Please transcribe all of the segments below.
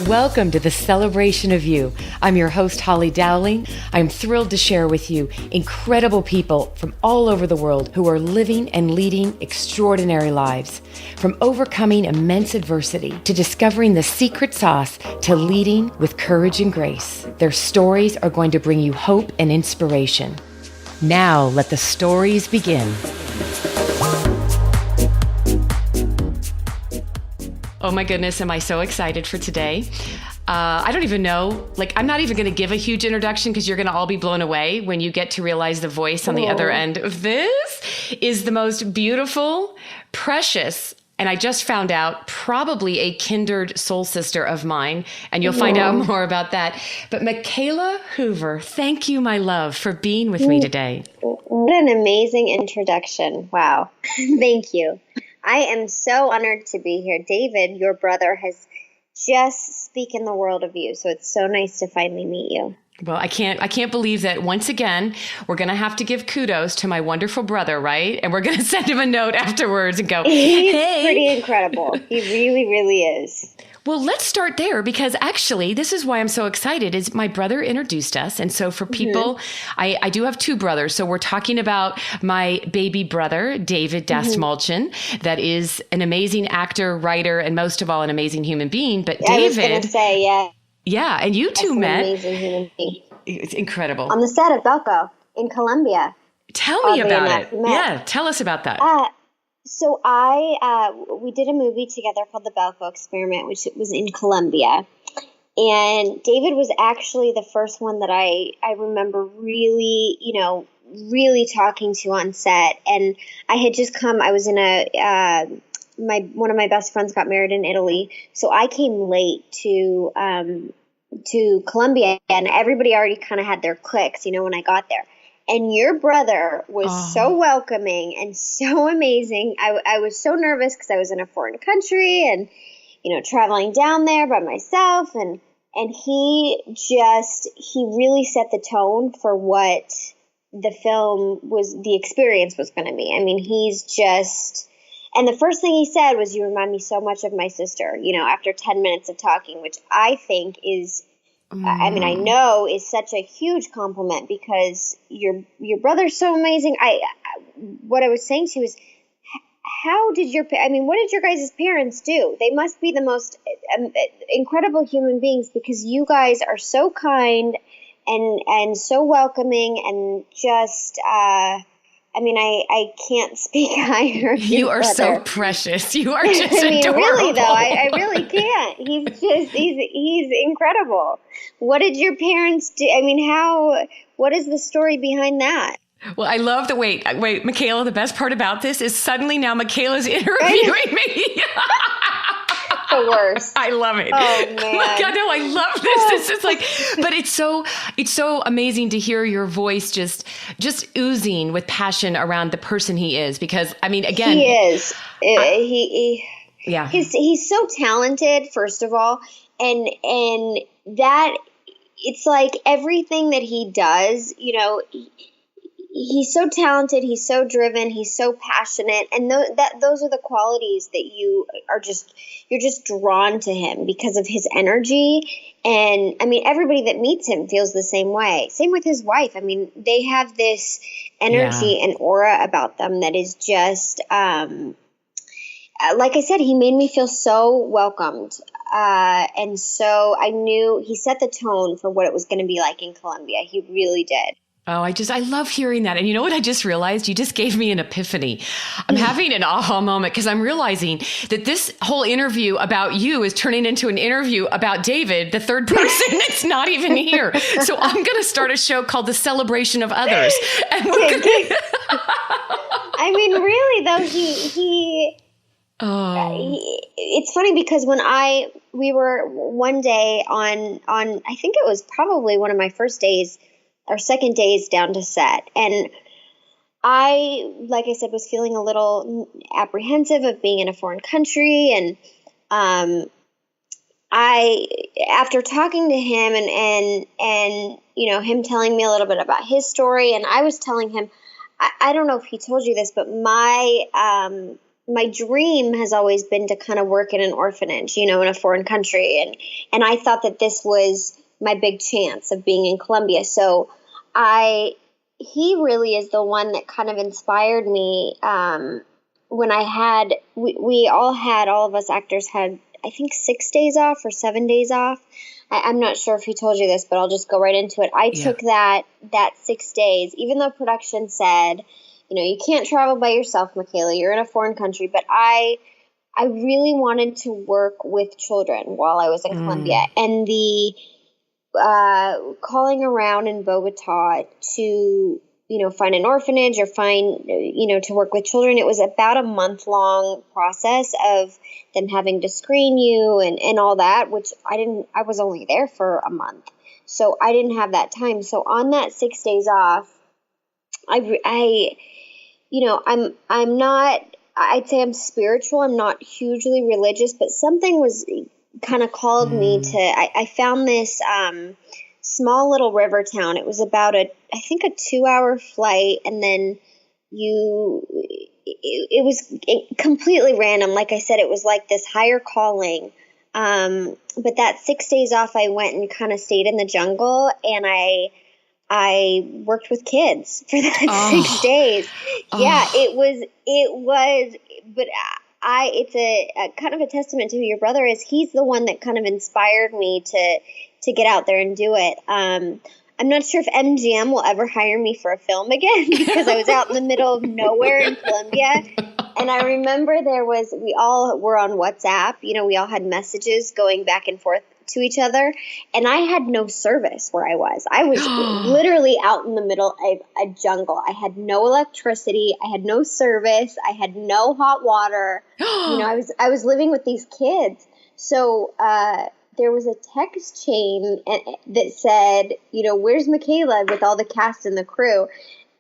Welcome to the Celebration of You. I'm your host, Holly Dowling. I'm thrilled to share with you incredible people from all over the world who are living and leading extraordinary lives. From overcoming immense adversity to discovering the secret sauce to leading with courage and grace. Their stories are going to bring you hope and inspiration. Now, let the stories begin. Oh my goodness, am I so excited for today. I don't even know, I'm not even going to give a huge introduction because you're going to all be blown away when you get to realize the voice on the other end of this is the most beautiful, precious, and I just found out probably a kindred soul sister of mine, and you'll find out more about that. But Mikaela Hoover, thank you, my love, for being with me today. What an amazing introduction. Wow. Thank you. I am so honored to be here. David, your brother, has just spoken the world of you, so it's so nice to finally meet you. Well, I can't believe that once again, we're going to have to give kudos to my wonderful brother, right? And we're going to send him a note afterwards and go, He's hey. pretty incredible. He really, really is. Well, let's start there because actually, this is why I'm so excited is my brother introduced us. And so for people, I do have two brothers. So we're talking about my baby brother, David Dastmalchian, that is an amazing actor, writer, and most of all, an amazing human being. But David. I was going to say, yeah. Yeah, and you two met. An amazing human being. It's incredible. On the set of Belko in Colombia. Tell me about it. Yeah, tell us about that. So we did a movie together called The Belko Experiment, which was in Colombia. And David was actually the first one that I remember really, really talking to on set. And I had just come, I was in one of my best friends got married in Italy. So I came late to Colombia, and everybody already kind of had their clicks, when I got there. And your brother was so welcoming and so amazing. I was so nervous because I was in a foreign country and, traveling down there by myself. And he really set the tone for what the experience was going to be. I mean, and the first thing he said was, "You remind me so much of my sister," after 10 minutes of talking, which I think is, I know is such a huge compliment because your brother's so amazing. What I was saying to you is, what did your guys' parents do? They must be the most incredible human beings because you guys are so kind and so welcoming and just, I can't speak higher. You are so precious. You are just adorable. Really though, I really can't. He's incredible. What did your parents do? What is the story behind that? Well, I love wait, Mikaela, the best part about this is suddenly now Mikaela's interviewing me. The worst. I love it. Oh man. I love this. This is but it's so amazing to hear your voice just oozing with passion around the person he is because again, he is. He's so talented, first of all, and that it's like everything that he does, he's so talented, he's so driven, he's so passionate, and those are the qualities that you're just drawn to him because of his energy. And everybody that meets him feels the same way. Same with his wife. They have this energy and aura about them that is just, like I said, he made me feel so welcomed. And so I knew he set the tone for what it was going to be like in Colombia. He really did. Oh, I love hearing that. And you know what I just realized? You just gave me an epiphany. I'm having an aha moment because I'm realizing that this whole interview about you is turning into an interview about David, the third person that's not even here. So I'm going to start a show called The Celebration of Others. And we're really though, it's funny because when we were one day on, I think it was probably one of my first days, our second days down to set. And I, like I said, was feeling a little apprehensive of being in a foreign country. And after talking to him and him telling me a little bit about his story, and I was telling him, I don't know if he told you this, but my my dream has always been to kind of work in an orphanage, in a foreign country. And I thought that this was my big chance of being in Colombia. So he really is the one that kind of inspired me. When all of us actors had, I think 6 days off or 7 days off. I'm not sure if he told you this, but I'll just go right into it. I took that 6 days, even though production said, you can't travel by yourself, Mikaela, you're in a foreign country. But I really wanted to work with children while I was in Colombia. And the calling around in Bogota to, find an orphanage or to work with children, it was about a month-long process of them having to screen you and all that, which I was only there for a month. So I didn't have that time. So on that 6 days off, I'm not, I'd say I'm spiritual. I'm not hugely religious, but something was kind of called me to, I found this small little river town. It was about I think a 2-hour flight. And then it was completely random. Like I said, it was like this higher calling. But that 6 days off, I went and kind of stayed in the jungle, and I worked with kids for that 6 days. Yeah, it was, but it's a kind of a testament to who your brother is. He's the one that kind of inspired me to get out there and do it. I'm not sure if MGM will ever hire me for a film again because I was out in the middle of nowhere in Colombia. And I remember we all were on WhatsApp, we all had messages going back and forth to each other, and I had no service where I was. I was literally out in the middle of a jungle. I had no electricity. I had no service. I had no hot water. I was living with these kids. So there was a text chain that said, where's Mikaela, with all the cast and the crew.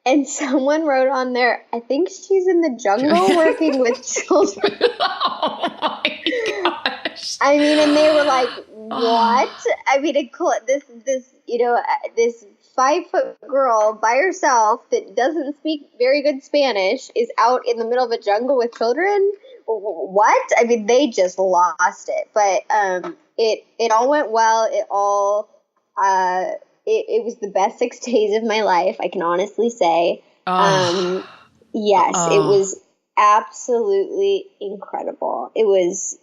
And someone wrote on there, I think she's in the jungle working with children. Oh my gosh. I mean, and they were like, what? I mean, this 5-foot girl by herself that doesn't speak very good Spanish is out in the middle of a jungle with children? What? I mean, they just lost it. But it all went well. It was the best 6 days of my life, I can honestly say. Yes, it was absolutely incredible. It was.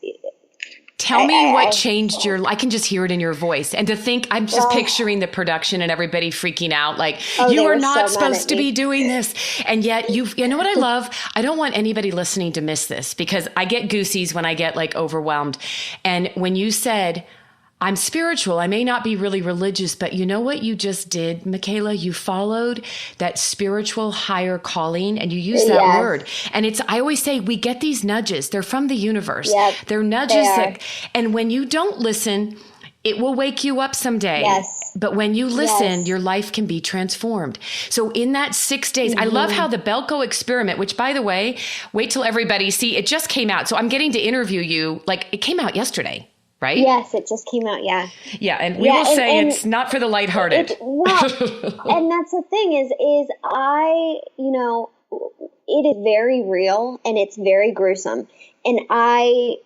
Tell me what changed I can just hear it in your voice. And to think, I'm just picturing the production and everybody freaking out, like, you are not supposed to be doing this. And yet you know what I love? I don't want anybody listening to miss this, because I get goosies when I get like overwhelmed. And when you said, I'm spiritual, I may not be really religious, but you know what you just did, Mikaela? You followed that spiritual higher calling, and you use that word. And I always say, we get these nudges. They're from the universe. Yep, they're nudges and when you don't listen, it will wake you up someday. Yes. But when you listen, your life can be transformed. So in that 6 days, I love how the Belko experiment, which, by the way, wait till everybody see, it just came out. So I'm getting to interview you. Like, it came out yesterday. Right? Yes, it just came out, yeah. Yeah, and we will say it's not for the lighthearted. And that's the thing is it is very real and it's very gruesome. And I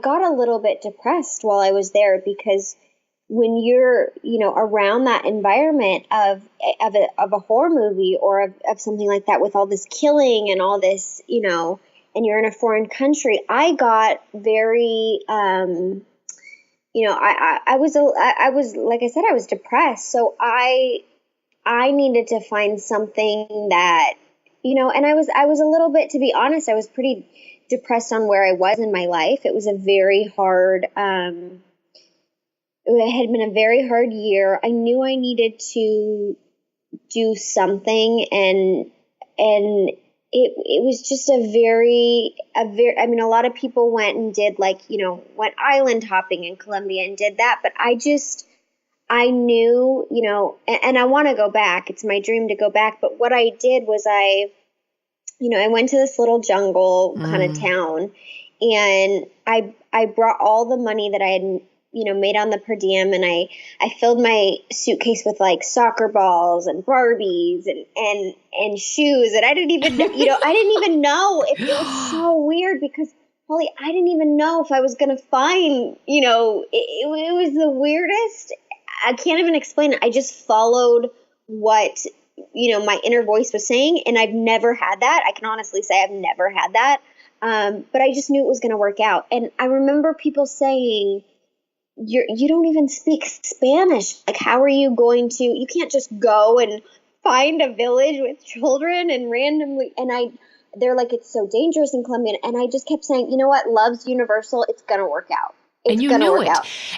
got a little bit depressed while I was there, because when you're, around that environment of a horror movie or of something like that, with all this killing and all this, and you're in a foreign country, I got very I was, like I said, I was depressed. So I needed to find something that, and I was a little bit, to be honest, I was pretty depressed on where I was in my life. It was a very hard, it had been a very hard year. I knew I needed to do something, and it was just I mean, a lot of people went and did went island hopping in Colombia and did that. But I knew, and I want to go back. It's my dream to go back. But what I did was I went to this little jungle kind of town, and I brought all the money that I had made on the per diem, and I filled my suitcase with like soccer balls and Barbies and shoes. And I didn't even, I didn't even know if it was so weird because Holly, I didn't even know if I was going to find, it was the weirdest. I can't even explain it. I just followed what, my inner voice was saying. And I've never had that. I can honestly say I've never had that. But I just knew it was going to work out. And I remember people saying, you don't even speak Spanish. Like, how are you going to, you can't just go and find a village with children and randomly, they're like, it's so dangerous in Colombia. And I just kept saying, you know what? Love's universal. It's going to work out. It's and you knew it.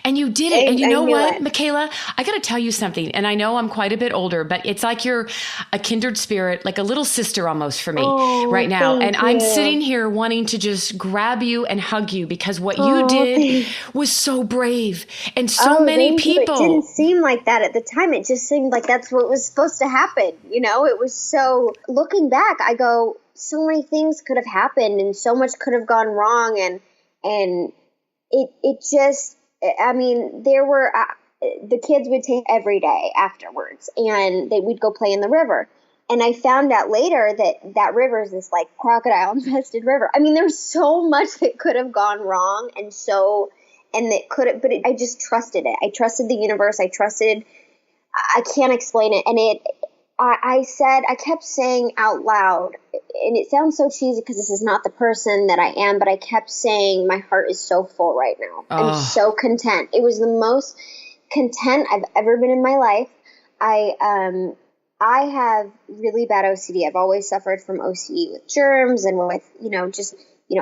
And you did it. And you know what, Mikaela? I got to tell you something. And I know I'm quite a bit older, but it's like you're a kindred spirit, like a little sister almost for me right now. And I'm sitting here wanting to just grab you and hug you because what you did was so brave. And so many people. It didn't seem like that at the time. It just seemed like that's what was supposed to happen. It was so, looking back, I go, so many things could have happened and so much could have gone wrong. And it just, I mean, there were, the kids would take every day afterwards and we'd go play in the river. And I found out later that river is this like crocodile infested river. I mean, there's so much that could have gone wrong I just trusted it. I trusted the universe. I can't explain it. And I kept saying out loud, and it sounds so cheesy because this is not the person that I am, but I kept saying, my heart is so full right now. I'm so content. It was the most content I've ever been in my life. I have really bad OCD. I've always suffered from OCD with germs and with,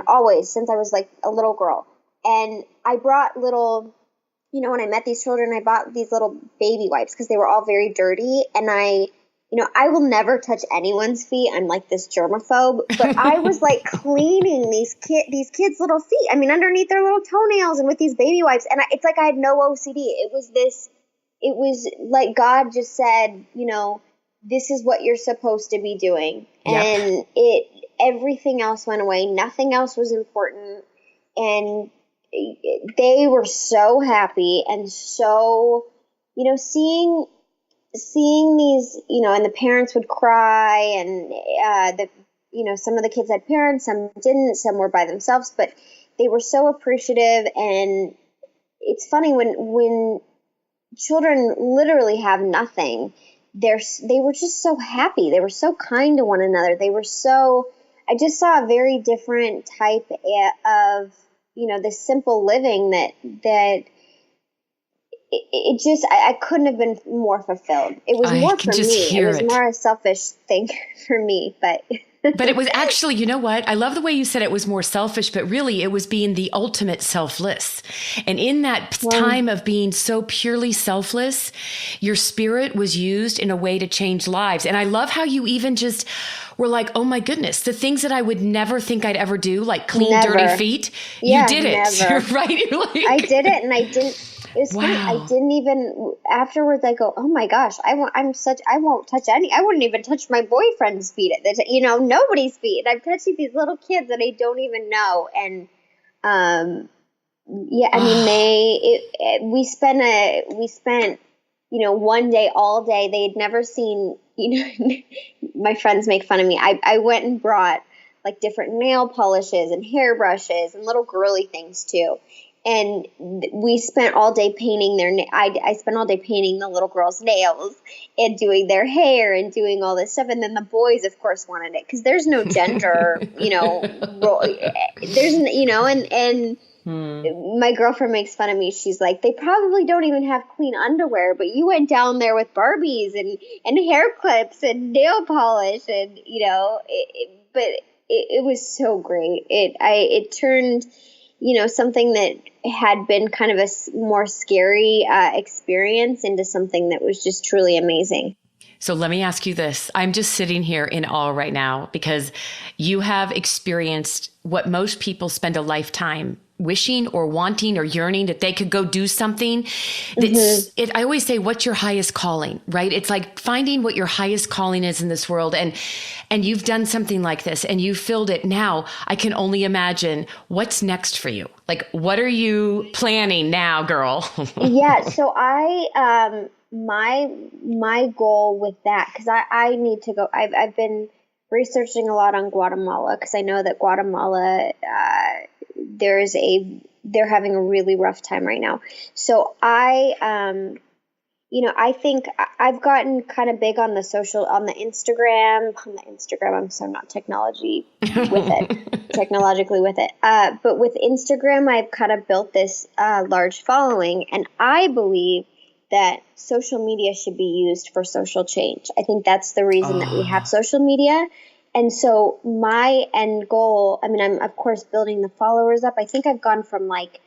always since I was like a little girl. And I brought little, when I met these children, I bought these little baby wipes because they were all very dirty. And I will never touch anyone's feet. I'm like this germaphobe, but I was like cleaning these kids' little feet. I mean, underneath their little toenails and with these baby wipes. And it's like I had no OCD. It was like God just said, this is what you're supposed to be doing. Yep. And everything else went away. Nothing else was important. And they were so happy and so, seeing these, and the parents would cry and some of the kids had parents, some didn't, some were by themselves, but they were so appreciative. And it's funny when children literally have nothing, they were just so happy. They were so kind to one another. I just saw a very different type of, this simple living that it just, I couldn't have been more fulfilled. It was more for me. It was more a selfish thing for me, but it was actually, you know what? I love the way you said it was more selfish, but really it was being the ultimate selfless. And in that time of being so purely selfless, your spirit was used in a way to change lives. And I love how you even just were like, oh my goodness, the things that I would never think I'd ever do, like clean dirty feet. You did it. Never. Right? I did it, and I didn't. It was funny. I didn't even, afterwards I go, oh my gosh, I won't touch I wouldn't even touch my boyfriend's feet at the nobody's feet. And I'm touching these little kids that I don't even know. And, we spent, one day, all day. They had never seen, my friends make fun of me. I went and brought like different nail polishes and hairbrushes and little girly things too. And we spent all day painting I spent all day painting the little girls' nails and doing their hair and doing all this stuff. And then the boys, of course, wanted it because there's no gender, role. There's, and my girlfriend makes fun of me. She's like, they probably don't even have clean underwear, but you went down there with Barbies and hair clips and nail polish and, but it was so great. It turned, something that had been kind of a more scary experience into something that was just truly amazing. So let me ask you this. I'm just sitting here in awe right now because you have experienced what most people spend a lifetime wishing or wanting or yearning, that they could go do something. I always say, what's your highest calling, right? It's like finding what your highest calling is in this world. And you've done something like this and you filled it. Now I can only imagine what's next for you. Like, what are you planning now, girl? Yeah. So my goal with that, because I need to go, I've been researching a lot on Guatemala, because I know that Guatemala, they're having a really rough time right now. So I think I've gotten kind of big on the Instagram. I'm so not technologically with it. But with Instagram, I've kind of built this large following, and I believe that social media should be used for social change. I think that's the reason that we have social media. And so my end goal, I mean, I'm of course building the followers up. I think I've gone from like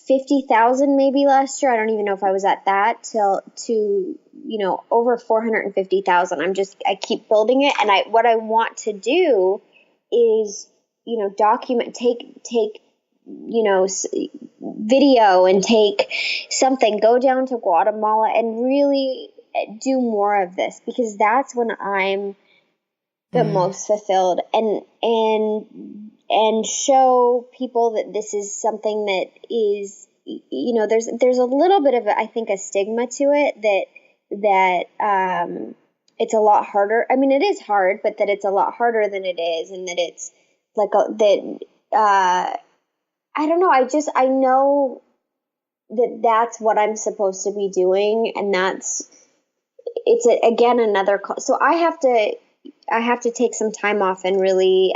50,000 maybe last year. I don't even know if I was at that to over 450,000. I keep building it. And what I want to do is, document, take video and take something, go down to Guatemala and really do more of this, because that's when I'm the most fulfilled, and show people that this is something that is, there's a little bit of, I think, a stigma to it that it's a lot harder. I mean, it is hard, but that it's a lot harder than it is. And that it's like, I don't know. I know that that's what I'm supposed to be doing. And again, another call. So I have to take some time off and really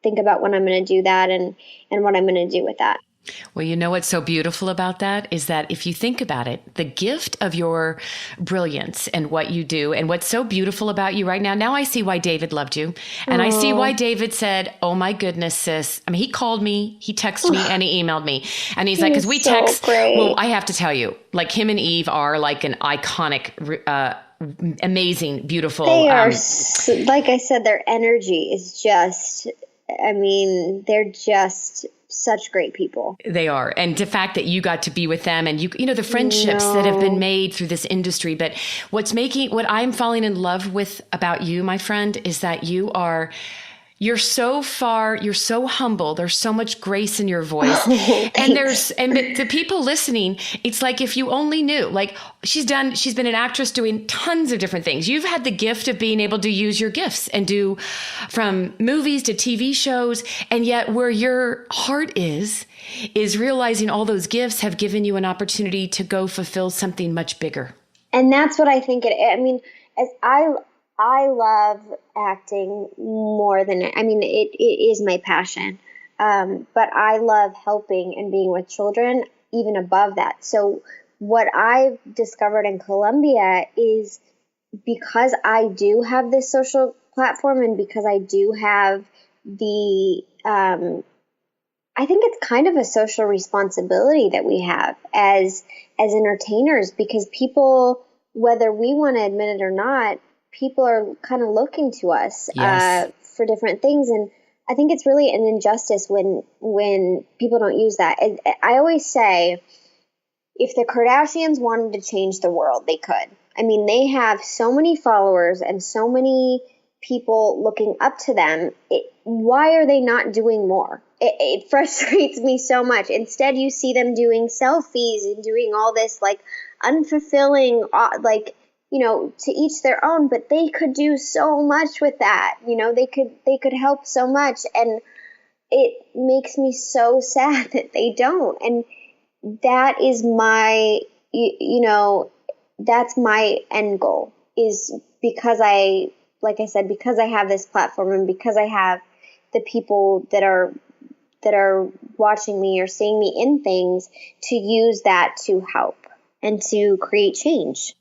think about when I'm going to do that and what I'm going to do with that. Well, you know what's so beautiful about that is that if you think about it, the gift of your brilliance and what you do and what's so beautiful about you right now I see why David loved you. And I see why David said, oh my goodness, sis. I mean, he called me, he texted me, and he emailed me. And he's like, because we text. Great. Well, I have to tell you, like him and Eve are like an iconic, amazing, beautiful. They are, like I said, their energy is just, I mean, they're just such great people. They are. And the fact that you got to be with them and you know, the friendships that have been made through this industry. But what I'm falling in love with about you, my friend, is that you're so humble. There's so much grace in your voice. And the people listening, it's like, if you only knew, like she's been an actress doing tons of different things. You've had the gift of being able to use your gifts and do from movies to TV shows. And yet where your heart is realizing all those gifts have given you an opportunity to go fulfill something much bigger. And that's what I think I mean, as I love acting more than, I mean, it is my passion. But I love helping and being with children even above that. So what I've discovered in Colombia is, because I do have this social platform and because I do have I think it's kind of a social responsibility that we have as entertainers, because people, whether we want to admit it or not, people are kind of looking to us for different things. And I think it's really an injustice when people don't use that. And I always say, if the Kardashians wanted to change the world, they could. I mean, they have so many followers and so many people looking up to them. Why are they not doing more? It frustrates me so much. Instead, you see them doing selfies and doing all this like unfulfilling, like, you know, to each their own, but they could do so much with that. You know, they could help so much. And it makes me so sad that they don't. And that is my, you know, that's my end goal, is because like I said, because I have this platform and because I have the people that are watching me or seeing me in things, to use that to help and to create change.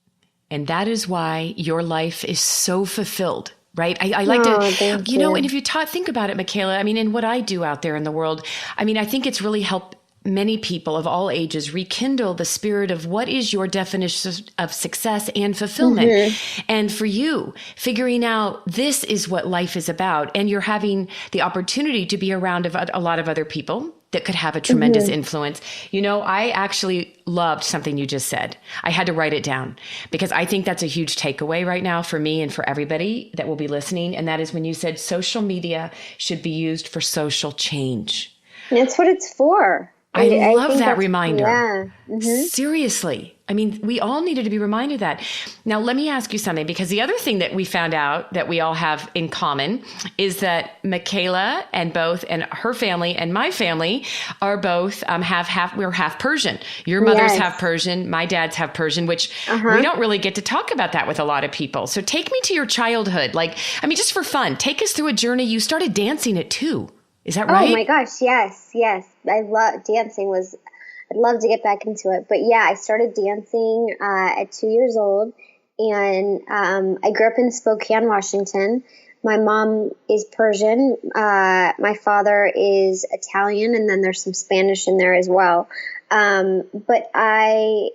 And that is why your life is so fulfilled, right? I like to, you know, and if you think about it, Mikaela, I mean, in what I do out there in the world, I mean, I think it's really helped many people of all ages rekindle the spirit of what is your definition of success and fulfillment. Mm-hmm. And for you, figuring out this is what life is about, and you're having the opportunity to be around a lot of other people that could have a tremendous mm-hmm. influence. You know, I actually loved something you just said. I had to write it down because I think that's a huge takeaway right now for me and for everybody that will be listening. And that is when you said social media should be used for social change. That's what it's for. I love that reminder. Yeah. Mm-hmm. Seriously. I mean, we all needed to be reminded of that. Now, let me ask you something, because the other thing that we found out that we all have in common is that Mikaela and her family and my family are both we're half Persian. Your mother's yes. half Persian. My dad's half Persian, which we don't really get to talk about that with a lot of people. So take me to your childhood. Just for fun, take us through a journey. You started dancing at 2. Is that right? Oh my gosh, yes. I love dancing. I'd love to get back into it. But yeah, I started dancing at 2 years old, and I grew up in Spokane, Washington. My mom is Persian. My father is Italian, and then there's some Spanish in there as well. But I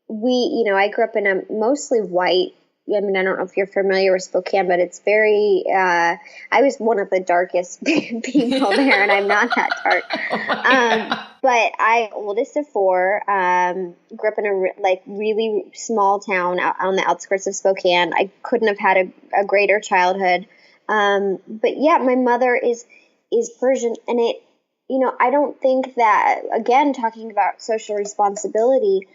grew up in a mostly white. I mean, I don't know if you're familiar with Spokane, but it's very, I was one of the darkest people there, and I'm not that dark. But I'm oldest of 4, grew up in a really small town out on the outskirts of Spokane. I couldn't have had a greater childhood. But yeah, my mother is Persian, and I don't think that, again, talking about social responsibility,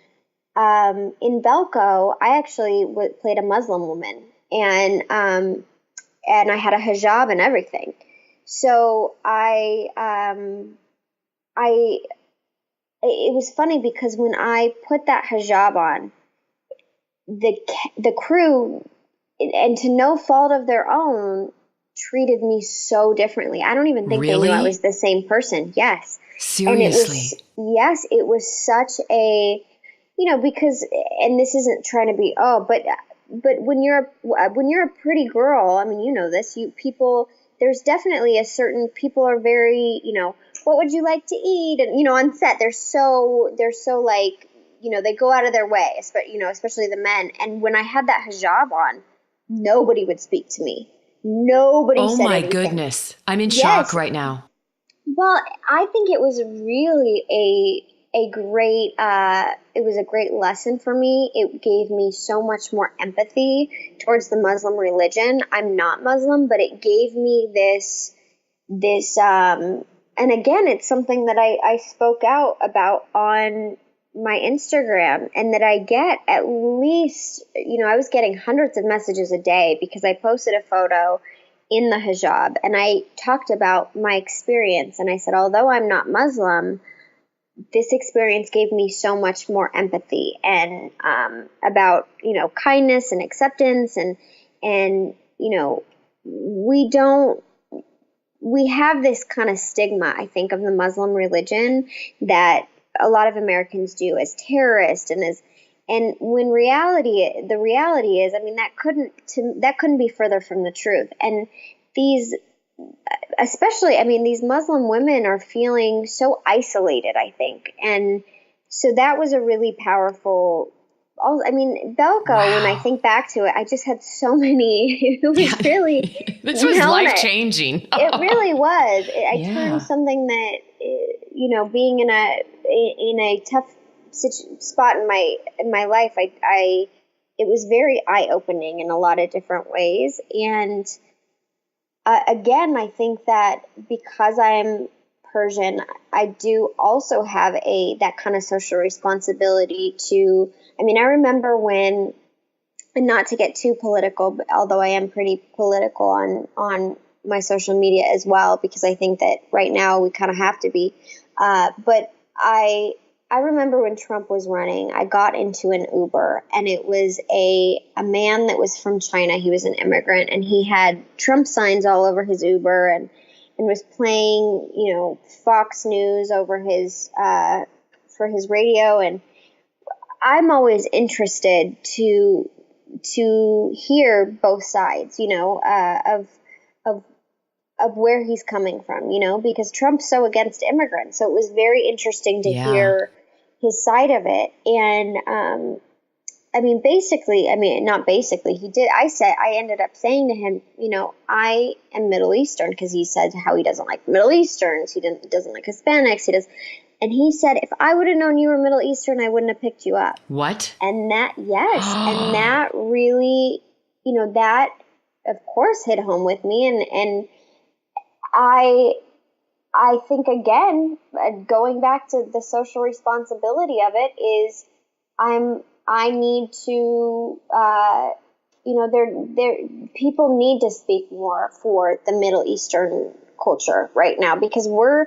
in Belco, I actually played a Muslim woman, and I had a hijab and everything. So it was funny because when I put that hijab on, the crew, and to no fault of their own, treated me so differently. I don't even think they knew I was the same person. Yes. Seriously. And it was such a, because, and this isn't trying to be, but when you're a pretty girl, I mean, this, there's definitely a certain, people are very, what would you like to eat? And, on set, they're so like, they go out of their way, especially the men. And when I had that hijab on, nobody would speak to me. Nobody said anything. Oh my goodness. I'm in shock right now. Well, I think it was really a great lesson for me. It gave me so much more empathy towards the Muslim religion. I'm not Muslim, but it gave me this, and again, it's something that I spoke out about on my Instagram, and that I get at least, I was getting hundreds of messages a day because I posted a photo in the hijab, and I talked about my experience, and I said, although I'm not Muslim, this experience gave me so much more empathy and about, kindness and acceptance, and we have this kind of stigma, I think, of the Muslim religion that a lot of Americans do as terrorists, and when the reality is, I mean, that couldn't be further from the truth. And these Muslim women are feeling so isolated, I think. And so that was a really powerful, Belco, wow. When I think back to it, I just had so many, it was really, this was life-changing. It really was. I turned something that, being in a tough spot in my life, it was very eye-opening in a lot of different ways. And again, I think that because I'm Persian, I do also have that kind of social responsibility to, I remember when, and not to get too political, but although I am pretty political on my social media as well, because I think that right now we kind of have to be, but I remember when Trump was running, I got into an Uber, and it was a man that was from China. He was an immigrant, and he had Trump signs all over his Uber, and was playing, Fox News over his for his radio. And I'm always interested to hear both sides, of where he's coming from, because Trump's so against immigrants. So it was very interesting to hear his side of it. And, not basically, I ended up saying to him, I am Middle Eastern, because he said how he doesn't like Middle Easterns. He doesn't like Hispanics. And he said, if I would have known you were Middle Eastern, I wouldn't have picked you up. What? And that, yes. And that really, that of course hit home with me. And I think, again, going back to the social responsibility of it is I need to, people need to speak more for the Middle Eastern culture right now, because we're,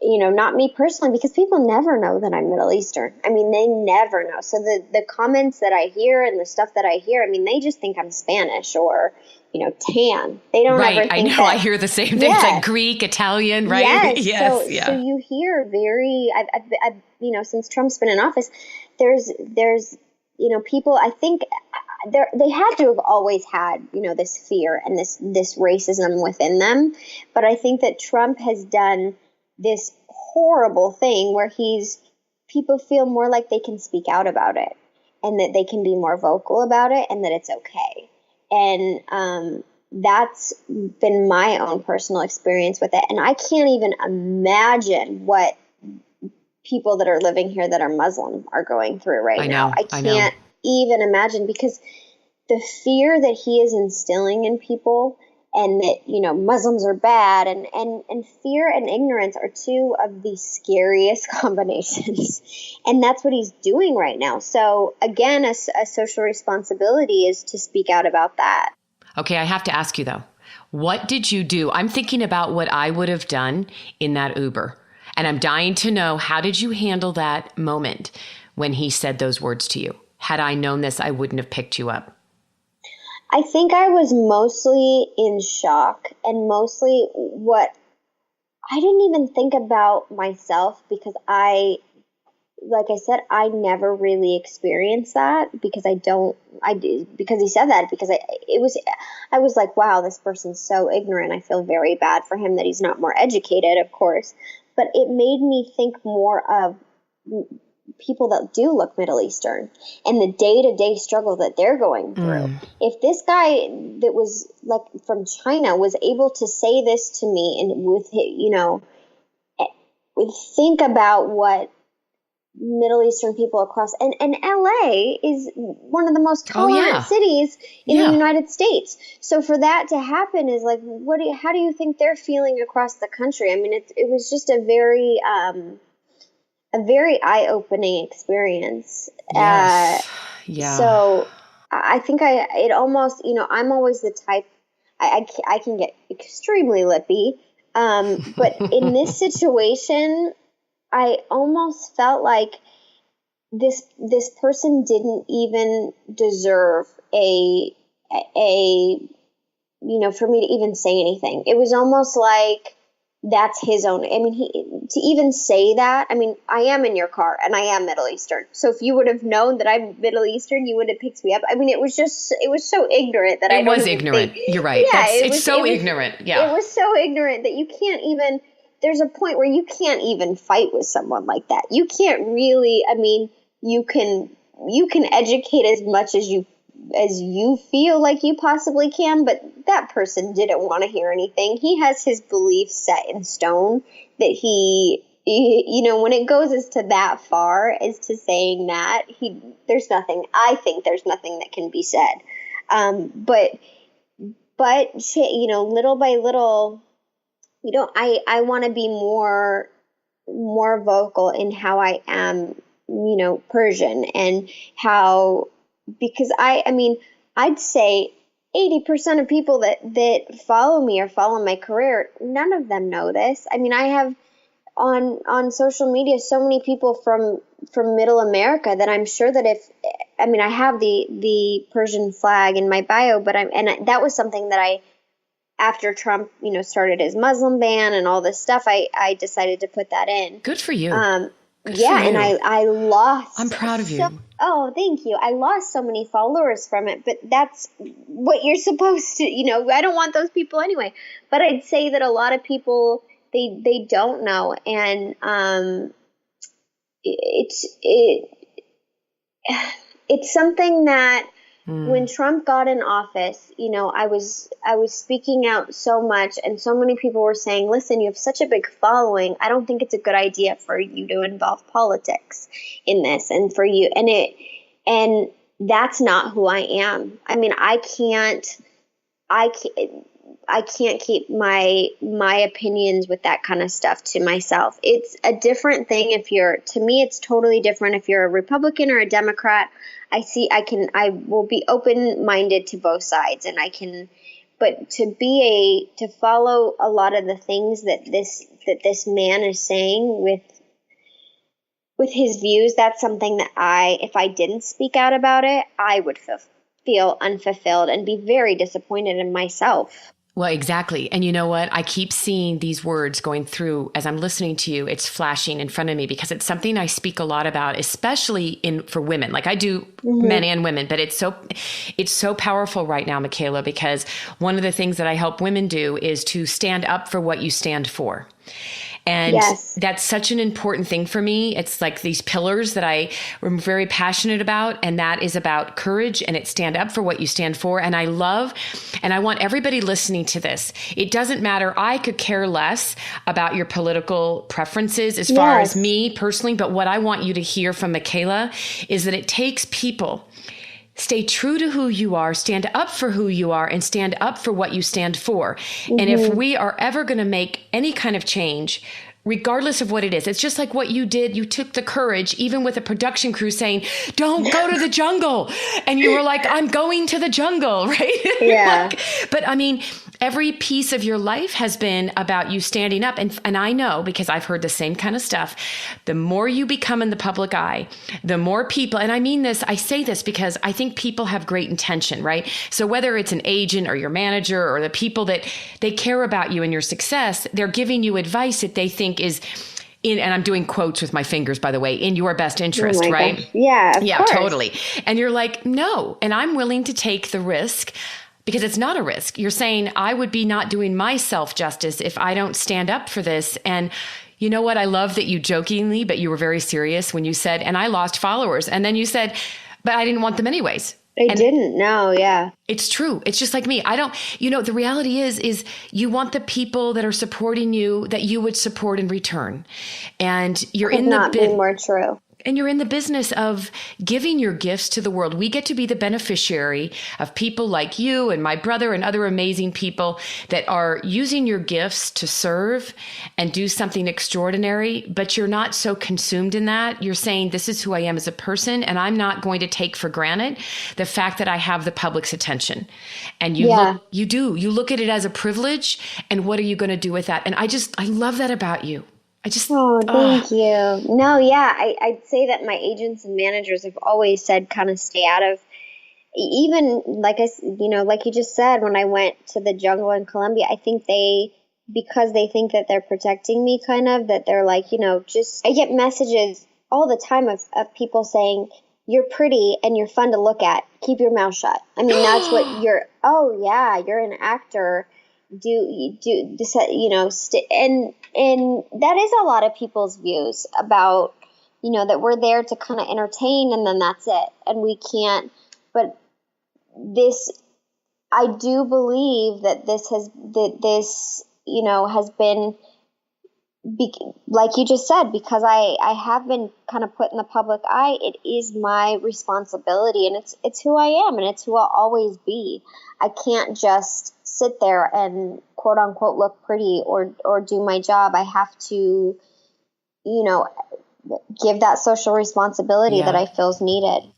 not me personally, because people never know that I'm Middle Eastern. I mean, they never know. So the comments that I hear and the stuff that I hear, I mean, they just think I'm Spanish or, tan. They don't ever think I know. that, I hear the same things like Greek, Italian, right? Yes. So you hear I've since Trump's been in office, there's people, I think they had to have always had, this fear and this racism within them. But I think that Trump has done this horrible thing where people feel more like they can speak out about it, and that they can be more vocal about it, and that it's okay. And that's been my own personal experience with it. And I can't even imagine what people that are living here that are Muslim are going through right now. I can't even imagine, because the fear that he is instilling in people, and that, Muslims are bad, and fear and ignorance are two of the scariest combinations. And that's what he's doing right now. So again, a social responsibility is to speak out about that. Okay, I have to ask you though, what did you do? I'm thinking about what I would have done in that Uber. And I'm dying to know, how did you handle that moment when he said those words to you? Had I known this, I wouldn't have picked you up. I think I was mostly in shock, and mostly I didn't even think about myself, because like I said, I never really experienced that, because because he said that, because I was like, wow, this person's so ignorant. I feel very bad for him that he's not more educated, of course. But it made me think more of people that do look Middle Eastern and the day-to-day struggle that they're going through. If this guy that was like from China was able to say this to me, and think about what Middle Eastern people across, and LA is one of the most tolerant cities in the United States. So for that to happen is like, how do you think they're feeling across the country? I mean, it was just a very eye-opening experience. Yes. So I think it almost, I'm always the type, I can get extremely lippy. But in this situation, I almost felt like this person didn't even deserve for me to even say anything. It was almost like that's his own. I mean, to even say that, I mean, I am in your car and I am Middle Eastern. So if you would have known that I'm Middle Eastern, you would have picked me up. I mean, it was so ignorant that it was ignorant. You're right. Yeah, it's so ignorant. Yeah. It was so ignorant that you can't even, there's a point where you can't even fight with someone like that. You can't really, I mean, you can educate as much as you feel like you possibly can, but that person didn't want to hear anything. He has his beliefs set in stone that he when it goes as to that far as to saying that, there's nothing that can be said. But little by little, I want to be more vocal in how I am, Persian, and how, because I'd say 80% of people that follow me or follow my career, none of them know this. I mean, I have on social media so many people from Middle America that I'm sure that I have the Persian flag in my bio, but that was something that after Trump, started his Muslim ban and all this stuff, I decided to put that in. Good for you. And I lost. I'm proud of you. Oh, thank you. I lost so many followers from it, but that's what you're supposed to, I don't want those people anyway. But I'd say that a lot of people, they don't know. And it it's something that when Trump got in office, I was speaking out so much, and so many people were saying, listen, you have such a big following. I don't think it's a good idea for you to involve politics in this, and for you. And that's not who I am. I mean, I can't keep my opinions with that kind of stuff to myself. It's a different thing to me, it's totally different if you're a Republican or a Democrat. I will be open-minded to both sides, and but to follow a lot of the things that this man is saying with his views, that's something that if I didn't speak out about it, I would feel unfulfilled and be very disappointed in myself. Well, exactly. And you know what? I keep seeing these words going through as I'm listening to you. It's flashing in front of me because it's something I speak a lot about, especially for women. Like I do men and women, but it's so powerful right now, Mikaela, because one of the things that I help women do is to stand up for what you stand for. And that's such an important thing for me. It's like these pillars that I am very passionate about. And that is about courage, and it's stand up for what you stand for. And I want everybody listening to this. It doesn't matter. I could care less about your political preferences as far as me personally. But what I want you to hear from Mikaela is that it takes people. Stay true to who you are, stand up for who you are, and stand up for what you stand for. And if we are ever going to make any kind of change, regardless of what it is, it's just like what you did. You took the courage, even with a production crew saying, don't go to the jungle. And you were like, I'm going to the jungle, right? Yeah. But I mean, every piece of your life has been about you standing up. And I know, because I've heard the same kind of stuff, the more you become in the public eye, the more people, and I say this because I think people have great intention, right? So whether it's an agent or your manager or the people that they care about you and your success, they're giving you advice that they think is and I'm doing quotes with my fingers, by the way, in your best interest, right? Gosh. Yeah, of course. Totally. And you're like, no, and I'm willing to take the risk. Because it's not a risk. You're saying I would be not doing myself justice if I don't stand up for this. And you know what? I love that you jokingly, but you were very serious when you said, and I lost followers. And then you said, but I didn't want them anyways. I didn't know. Yeah. It's true. It's just like me. The reality is you want the people that are supporting you that you would support in return. And you're Could not be more true. And you're in the business of giving your gifts to the world. We get to be the beneficiary of people like you and my brother and other amazing people that are using your gifts to serve and do something extraordinary, but you're not so consumed in that. You're saying, this is who I am as a person, and I'm not going to take for granted the fact that I have the public's attention. And you look at it as a privilege, and what are you going to do with that? And I love that about you. Thank you. No, yeah, I'd say that my agents and managers have always said kind of stay out of, even like like you just said, when I went to the jungle in Colombia, I think because they think that they're protecting me kind of, that they're like, I get messages all the time of people saying, you're pretty and you're fun to look at. Keep your mouth shut. I mean, that's what you're an actor. Do this, and that is a lot of people's views about, that we're there to kind of entertain and then that's it. And we can't, but I do believe that this has been, like you just said, because I have been kind of put in the public eye, it is my responsibility, and it's who I am, and it's who I'll always be. I can't just sit there and quote unquote look pretty or do my job. I have to, give that social responsibility that I feel is needed.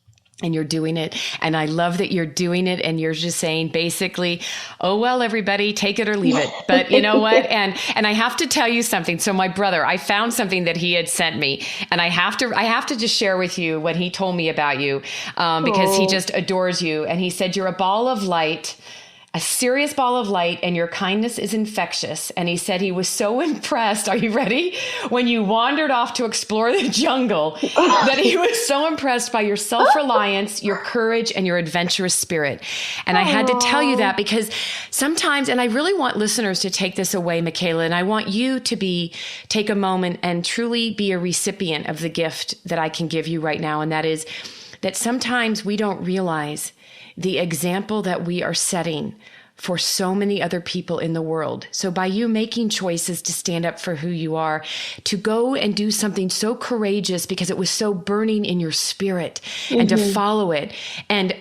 And you're doing it. And I love that you're doing it. And you're just saying basically, oh, well, everybody take it or leave it. But you know what? And I have to tell you something. So my brother, I found something that he had sent me, and I have to just share with you what he told me about you, because he just adores you. And he said, you're a ball of light, a serious ball of light, and your kindness is infectious. And he said he was so impressed. Are you ready? When you wandered off to explore the jungle, that he was so impressed by your self-reliance, your courage, and your adventurous spirit. And I had to tell you that because sometimes, and I really want listeners to take this away, Mikaela, and I want you to take a moment and truly be a recipient of the gift that I can give you right now. And that is that sometimes we don't realize the example that we are setting for so many other people in the world. So by you making choices to stand up for who you are, to go and do something so courageous because it was so burning in your spirit, and to follow it, and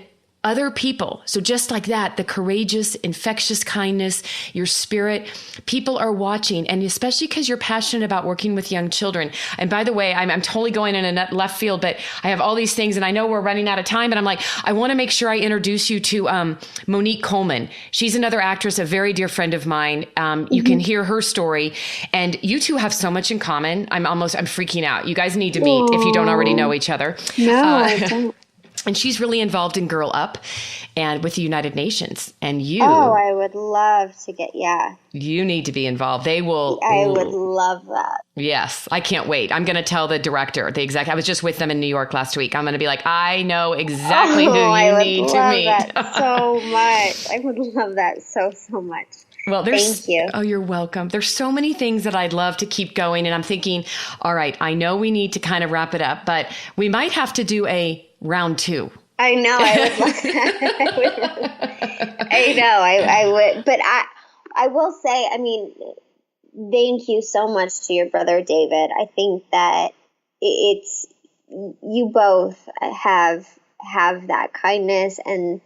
other people. So just like that, the courageous, infectious kindness, your spirit, people are watching. And especially because you're passionate about working with young children. And by the way, I'm totally going in a left field, but I have all these things and I know we're running out of time, but I'm like, I want to make sure I introduce you to Monique Coleman. She's another actress, a very dear friend of mine. You can hear her story, and you two have so much in common. I'm freaking out. You guys need to meet if you don't already know each other. No, I don't. And she's really involved in Girl Up and with the United Nations. And you... Oh, I would love to get, You need to be involved. They will... I would love that. Yes. I can't wait. I'm going to tell the director, I was just with them in New York last week. I'm going to be like, I know exactly who you need to meet. I would love that so much. I would love that so much. Well, thank you. Oh, you're welcome. There's so many things that I'd love to keep going. And I'm thinking, all right, I know we need to kind of wrap it up, but we might have to do a round 2. I know. I would love that. I would. But I will say, I mean, thank you so much to your brother, David. I think that it's, you both have that kindness and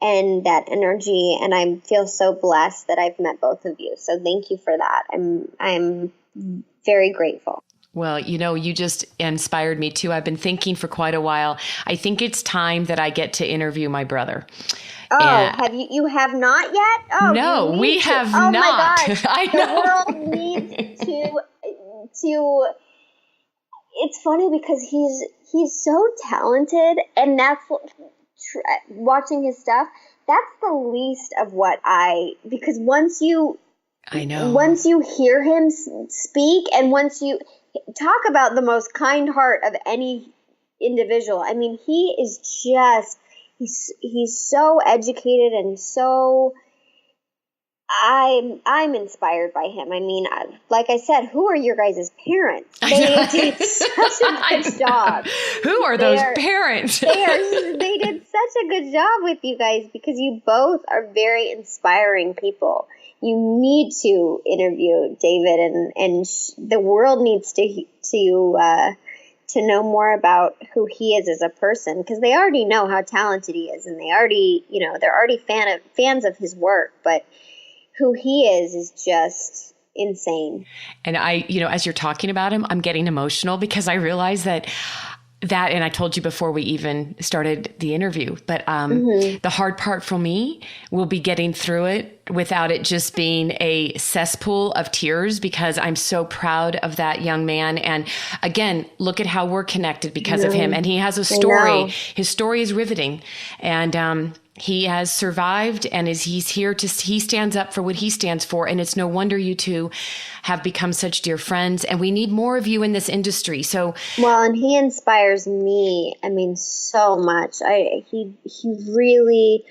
that energy. And I feel so blessed that I've met both of you. So thank you for that. I'm very grateful. Well, you just inspired me too. I've been thinking for quite a while. I think it's time that I get to interview my brother. Oh, have you have not yet? Oh, no, we have not. My gosh. I know. The world needs to. It's funny because he's so talented, and that's watching his stuff. That's the least of what because once you hear him speak, and once you talk about the most kind heart of any individual. I mean, he is just, he's so educated and so, I'm inspired by him. I mean, like I said, who are your guys' parents? They did such a good job. Who are those parents? They did such a good job with you guys because you both are very inspiring people. You need to interview David, and the world needs to know more about who he is as a person, because they already know how talented he is, and they're already fans of his work, but who he is just insane. And as you're talking about him, I'm getting emotional because I realize that, and I told you before we even started the interview, but the hard part for me will be getting through it without it just being a cesspool of tears, because I'm so proud of that young man. And again, look at how we're connected because of him. And he has a story. His story is riveting. And he has survived, and he stands up for what he stands for. And it's no wonder you two have become such dear friends, and we need more of you in this industry. So, well, and he inspires me. I mean, so much. He really,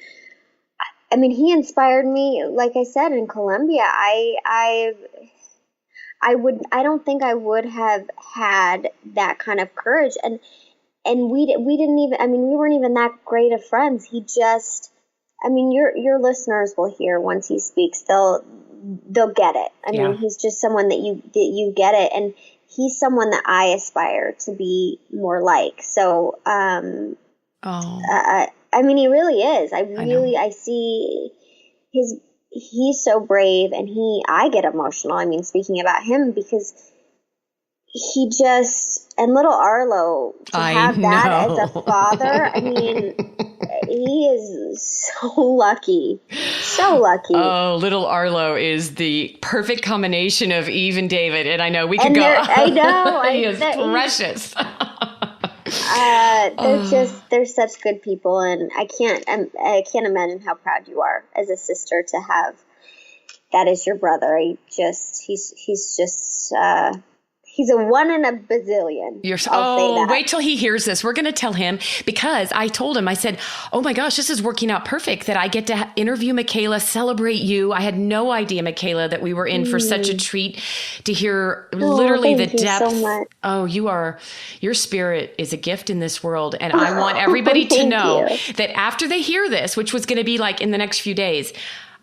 I mean, he inspired me. Like I said, in Colombia, I don't think I would have had that kind of courage. And we didn't even, I mean, we weren't even that great of friends. He just, I mean, your listeners will hear once he speaks, they'll get it. I mean, he's just someone that you get it. And he's someone that I aspire to be more like. So, I mean, he really is. I see he's so brave, and I get emotional. I mean, speaking about him, because he just, and little Arlo, to have that as a father, I mean, he is so lucky. So lucky. Oh, little Arlo is the perfect combination of Eve and David. And I know we could go. I know. He is precious. They're such good people, and I can't imagine how proud you are as a sister to have that as your brother. He's a one in a bazillion. I'll say that. Wait till he hears this. We're going to tell him, because I told him, I said, oh my gosh, this is working out perfect that I get to interview Mikaela, celebrate you. I had no idea, Mikaela, that we were in for such a treat to hear literally the depth. So much. Oh, your spirit is a gift in this world. And I want everybody to know that after they hear this, which was going to be like in the next few days,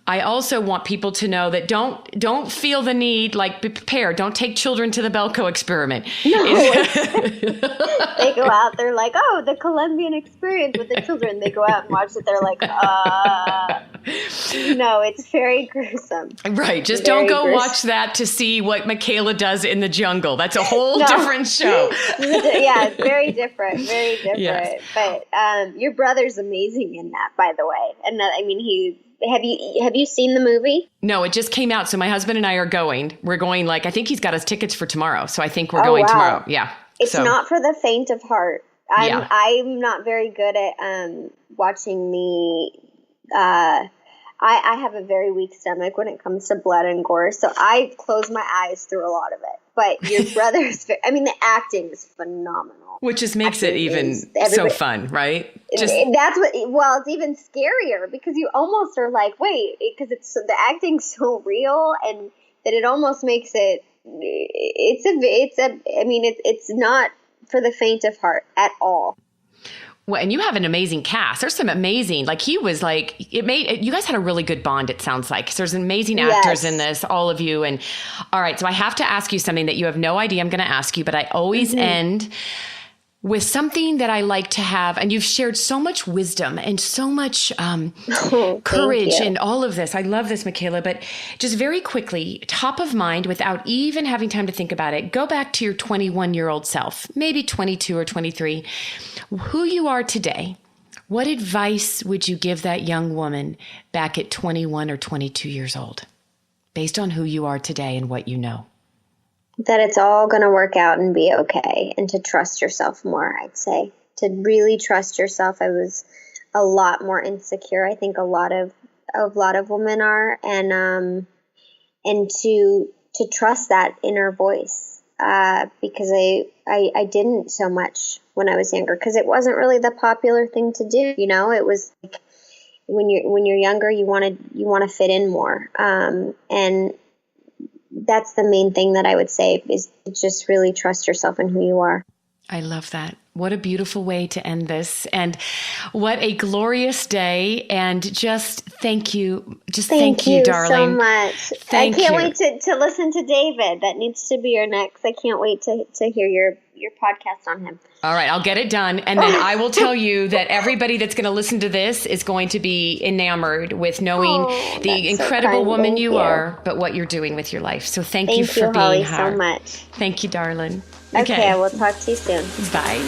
I also want people to know that don't feel the need, like be prepared. Don't take children to the Belko experiment. No. They go out, they're like, oh, the Colombian experience with the children. They go out and watch it. They're like, no, it's very gruesome. Right. Just don't go watch that to see what Mikaela does in the jungle. That's a whole different show. Yeah, it's very different. Very different. Yes. But your brother's amazing in that, by the way. And I mean, have you seen the movie? No, it just came out. So my husband and I are going. We're going I think he's got us tickets for tomorrow. So I think we're going tomorrow. Yeah. It's not for the faint of heart. I'm not very good at watching I have a very weak stomach when it comes to blood and gore. So I close my eyes through a lot of it. But your brother's, the acting is phenomenal. Which just makes it even so fun, right? It's even scarier because you almost are like, wait, because the acting's so real, and that it almost makes it. It's not for the faint of heart at all. Well, and you have an amazing cast. There's some amazing, he was you guys had a really good bond, it sounds like. There's amazing actors in this, all of you. And all right, so I have to ask you something that you have no idea I'm going to ask you, but I always end with something that I like to have. And you've shared so much wisdom and so much courage and all of this. I love this, Mikaela, but just very quickly, top of mind, without even having time to think about it, go back to your 21-year-old self, maybe 22 or 23, who you are today. What advice would you give that young woman back at 21 or 22 years old, based on who you are today and what you know? That it's all going to work out and be okay, and to trust yourself more, I'd say. To really trust yourself. I was a lot more insecure. I think a lot of women are, and to trust that inner voice, because I didn't so much when I was younger, because it wasn't really the popular thing to do. It was like when you're younger, you want to fit in more, and that's the main thing that I would say, is just really trust yourself and who you are. I love that. What a beautiful way to end this. And what a glorious day. And just thank you. Thank you, darling. So much. I can't wait to listen to David. That needs to be your next. I can't wait to hear your podcast on him. All right, I'll get it done. And then I will tell you that everybody that's going to listen to this is going to be enamored with knowing the incredible woman you are, but what you're doing with your life. So thank you for being here. So much. Thank you, darling. Okay, I will talk to you soon. Bye.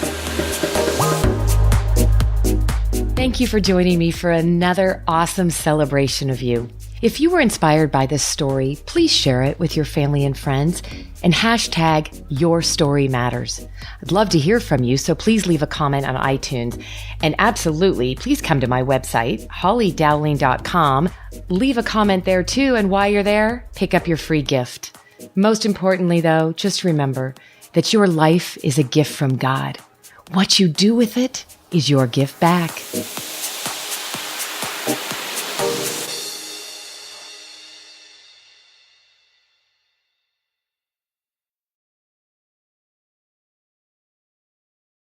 Thank you for joining me for another awesome celebration of you. If you were inspired by this story, please share it with your family and friends and hashtag Your Story Matters. I'd love to hear from you, so please leave a comment on iTunes. And absolutely, please come to my website, hollydowling.com. Leave a comment there too, and while you're there, pick up your free gift. Most importantly, though, just remember that your life is a gift from God. What you do with it is your gift back.